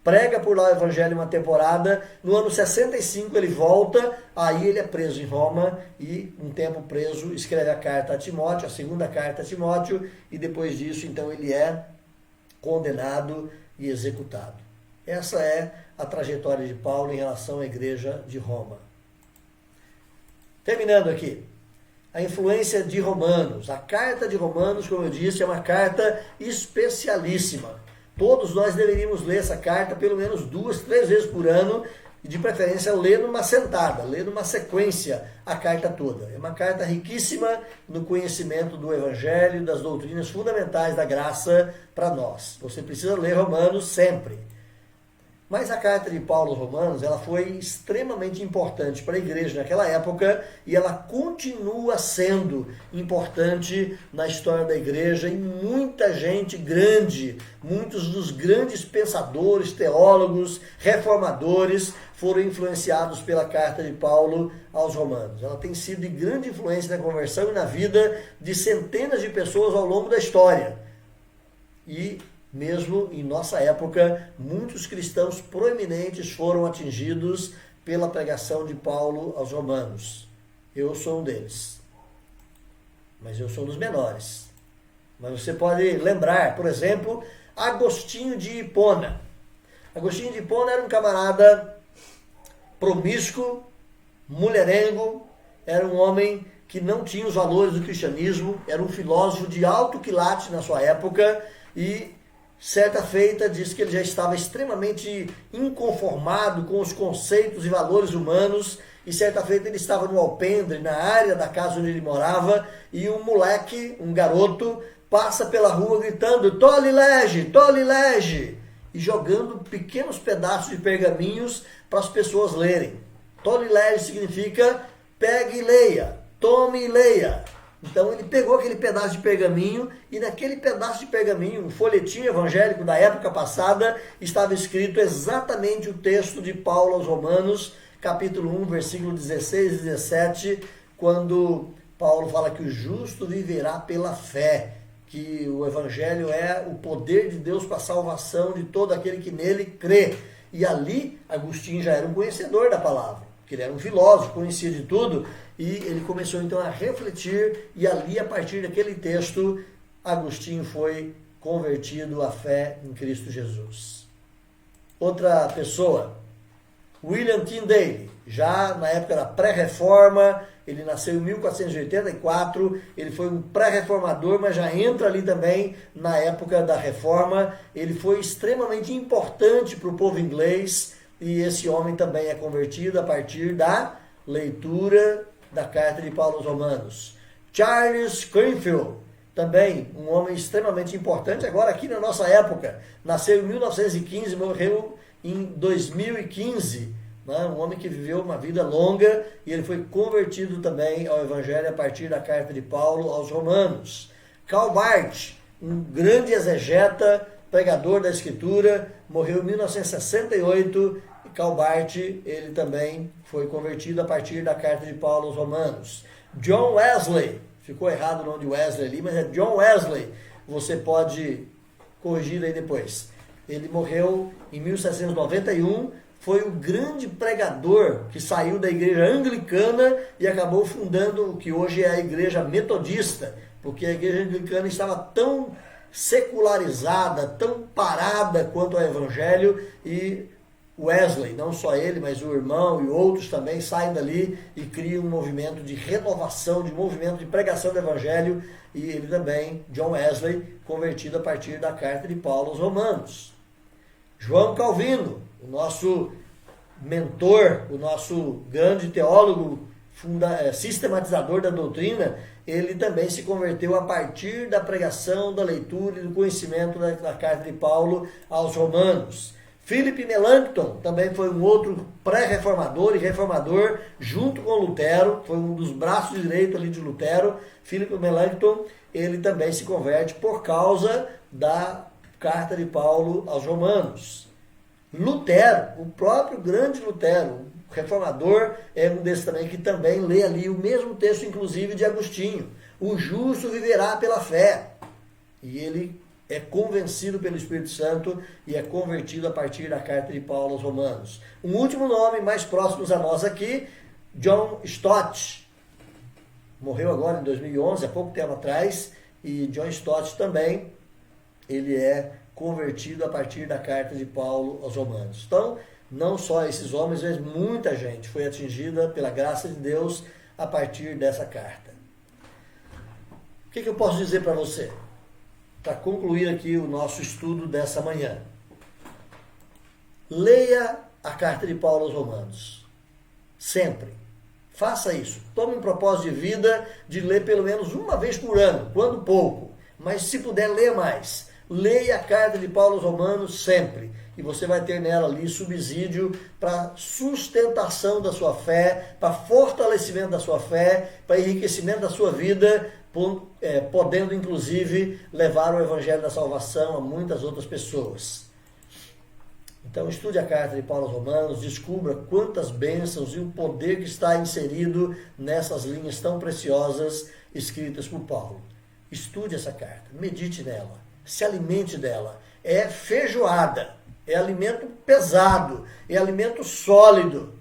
prega por lá o evangelho uma temporada, no ano 65 ele volta, aí ele é preso em Roma e, um tempo preso, escreve a carta a Timóteo, a segunda carta a Timóteo, e depois disso, então, ele é condenado e executado. Essa é a trajetória de Paulo em relação à igreja de Roma. Terminando aqui, a influência de Romanos. A carta de Romanos, como eu disse, é uma carta especialíssima. Todos nós deveríamos ler essa carta pelo menos 2, 3 vezes por ano, e de preferência ler numa sentada, ler numa sequência a carta toda. É uma carta riquíssima no conhecimento do Evangelho, das doutrinas fundamentais da graça para nós. Você precisa ler Romanos sempre. Mas a carta de Paulo aos Romanos, ela foi extremamente importante para a igreja naquela época e ela continua sendo importante na história da igreja e muita gente grande, muitos dos grandes pensadores, teólogos, reformadores foram influenciados pela carta de Paulo aos Romanos. Ela tem sido de grande influência na conversão e na vida de centenas de pessoas ao longo da história. E mesmo em nossa época, muitos cristãos proeminentes foram atingidos pela pregação de Paulo aos Romanos. Eu sou um deles. Mas eu sou um dos menores. Mas você pode lembrar, por exemplo, Agostinho de Hipona. Agostinho de Hipona era um camarada promíscuo, mulherengo, era um homem que não tinha os valores do cristianismo, era um filósofo de alto quilate na sua época e certa feita, diz que ele já estava extremamente inconformado com os conceitos e valores humanos, e certa feita ele estava no alpendre, na área da casa onde ele morava, e um moleque, um garoto, passa pela rua gritando, tole lege, e jogando pequenos pedaços de pergaminhos para as pessoas lerem. Tole lege significa pegue e leia, tome e leia. Então ele pegou aquele pedaço de pergaminho e naquele pedaço de pergaminho, um folhetinho evangélico da época passada, estava escrito exatamente o texto de Paulo aos Romanos, capítulo 1, versículo 16 e 17, quando Paulo fala que o justo viverá pela fé, que o evangelho é o poder de Deus para a salvação de todo aquele que nele crê. E ali, Agostinho já era um conhecedor da palavra, que ele era um filósofo, conhecia de tudo, e ele começou então a refletir, e ali, a partir daquele texto, Agostinho foi convertido à fé em Cristo Jesus. Outra pessoa, William Tyndale, já na época da pré-reforma, ele nasceu em 1484, ele foi um pré-reformador, mas já entra ali também na época da reforma. Ele foi extremamente importante para o povo inglês, e esse homem também é convertido a partir da leitura da carta de Paulo aos Romanos. Charles Cranfield, também um homem extremamente importante, agora aqui na nossa época, nasceu em 1915, morreu em 2015, né? Um homem que viveu uma vida longa e ele foi convertido também ao Evangelho a partir da carta de Paulo aos Romanos. Karl Barth, um grande exegeta, pregador da Escritura, morreu em 1968, e Karl Barth, ele também foi convertido a partir da carta de Paulo aos Romanos. John Wesley, ficou errado o nome de Wesley ali, mas é John Wesley, você pode corrigir aí depois. Ele morreu em 1791, foi o grande pregador que saiu da igreja anglicana e acabou fundando o que hoje é a igreja metodista, porque a igreja anglicana estava tão secularizada, tão parada quanto ao evangelho, e Wesley, não só ele, mas o irmão e outros também saem dali e criam um movimento de renovação, de movimento de pregação do evangelho, e ele também, John Wesley, convertido a partir da carta de Paulo aos Romanos. João Calvino, o nosso mentor, o nosso grande teólogo, sistematizador da doutrina, ele também se converteu a partir da pregação, da leitura e do conhecimento da carta de Paulo aos Romanos. Philip Melanchthon também foi um outro pré-reformador e reformador junto com Lutero, foi um dos braços direitos ali de Lutero. Philip Melanchthon, ele também se converte por causa da carta de Paulo aos Romanos. Lutero, o próprio grande Lutero, reformador, é um desses também que também lê ali o mesmo texto, inclusive, de Agostinho. O justo viverá pela fé. E ele é convencido pelo Espírito Santo e é convertido a partir da carta de Paulo aos Romanos. Um último nome, mais próximos a nós aqui, John Stott. Morreu agora em 2011, há pouco tempo atrás, e John Stott também, ele é convertido a partir da carta de Paulo aos Romanos. Então, não só esses homens, mas muita gente foi atingida pela graça de Deus a partir dessa carta. O que eu posso dizer para você? Para concluir aqui o nosso estudo dessa manhã. Leia a carta de Paulo aos Romanos. Sempre. Faça isso. Tome um propósito de vida de ler pelo menos uma vez por ano, quando pouco. Mas se puder, leia mais. Leia a carta de Paulo aos Romanos sempre. E você vai ter nela ali subsídio para sustentação da sua fé, para fortalecimento da sua fé, para enriquecimento da sua vida, podendo inclusive levar o Evangelho da Salvação a muitas outras pessoas. Então estude a carta de Paulo aos Romanos, descubra quantas bênçãos e o poder que está inserido nessas linhas tão preciosas escritas por Paulo. Estude essa carta, medite nela, se alimente dela. É feijoada, é alimento pesado, é alimento sólido.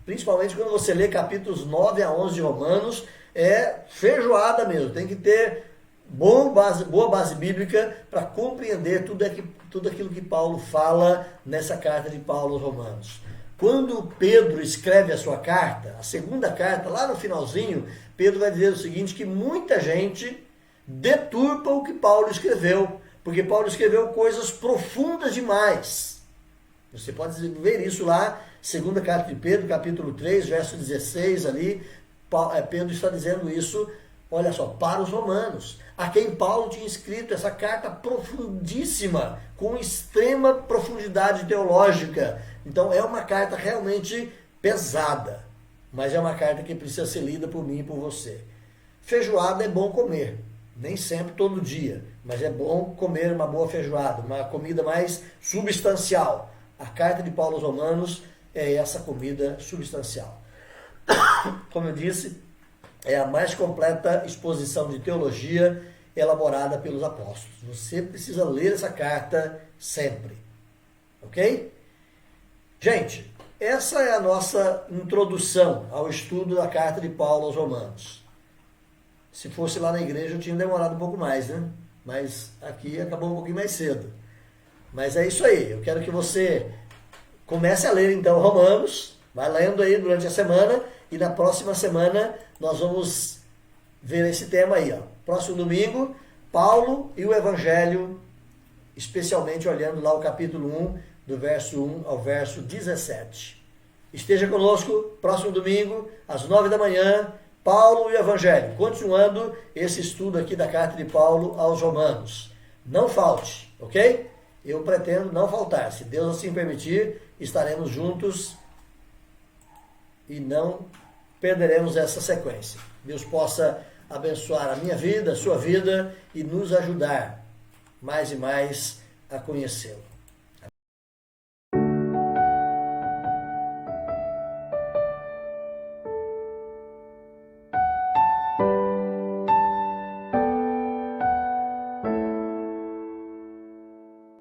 Principalmente quando você lê capítulos 9 a 11 de Romanos, é feijoada mesmo. Tem que ter boa base bíblica para compreender tudo aquilo que Paulo fala nessa carta de Paulo aos Romanos. Quando Pedro escreve a sua carta, a segunda carta, lá no finalzinho, Pedro vai dizer o seguinte, que muita gente deturpa o que Paulo escreveu, porque Paulo escreveu coisas profundas demais. Você pode ver isso lá, segunda carta de Pedro, capítulo 3, verso 16 ali, Pedro está dizendo isso, olha só, para os romanos, a quem Paulo tinha escrito essa carta profundíssima, com extrema profundidade teológica. Então é uma carta realmente pesada, mas é uma carta que precisa ser lida por mim e por você. Feijoada é bom comer, nem sempre todo dia, mas é bom comer uma boa feijoada, uma comida mais substancial. A carta de Paulo aos Romanos é essa comida substancial. Como eu disse, é a mais completa exposição de teologia elaborada pelos apóstolos. Você precisa ler essa carta sempre. Ok? Gente, essa é a nossa introdução ao estudo da carta de Paulo aos Romanos. Se fosse lá na igreja eu tinha demorado um pouco mais, né? Mas aqui acabou um pouquinho mais cedo. Mas é isso aí. Eu quero que você comece a ler então Romanos. Vai lendo aí durante a semana e na próxima semana nós vamos ver esse tema aí. Ó. Próximo domingo, Paulo e o Evangelho, especialmente olhando lá o capítulo 1, do verso 1 ao verso 17. Esteja conosco, próximo domingo, às 9 da manhã, Paulo e o Evangelho, continuando esse estudo aqui da carta de Paulo aos Romanos. Não falte, ok? Eu pretendo não faltar. Se Deus assim permitir, estaremos juntos e não perderemos essa sequência. Deus possa abençoar a minha vida, a sua vida e nos ajudar mais e mais a conhecê-lo.